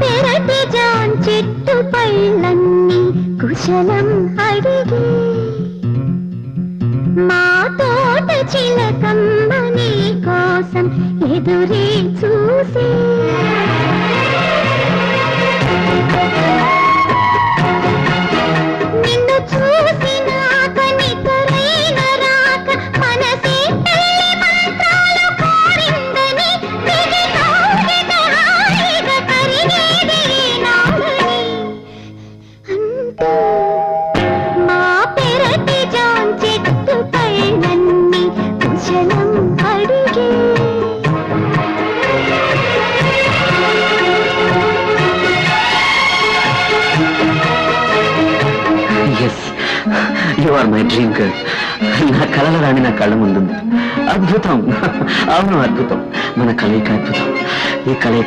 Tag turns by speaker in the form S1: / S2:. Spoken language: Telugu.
S1: పెరటి జాన్ చెట్టు పళ్ళన్నీ కుశలం అడిగి మా తోట చిలకమ్మ నీ కోసం ఎదురే చూసే నిన్ను చూసినాక నితరైన రాక మనసే తల్లి మంత్రాలు కోరిందని దిగి తోగిట హాయిగా కరిగేది నాడని అంటూ మా పెరటి జాన్ చెట్టు పైనన్ని కుశలం అడిగే
S2: yes you are my dream girl. నా కళల రాణి నా కళ్ళ ముందుంది. అద్భుతం, అవును అద్భుతం. మన కలయిక అద్భుతం. ఈ కలయిక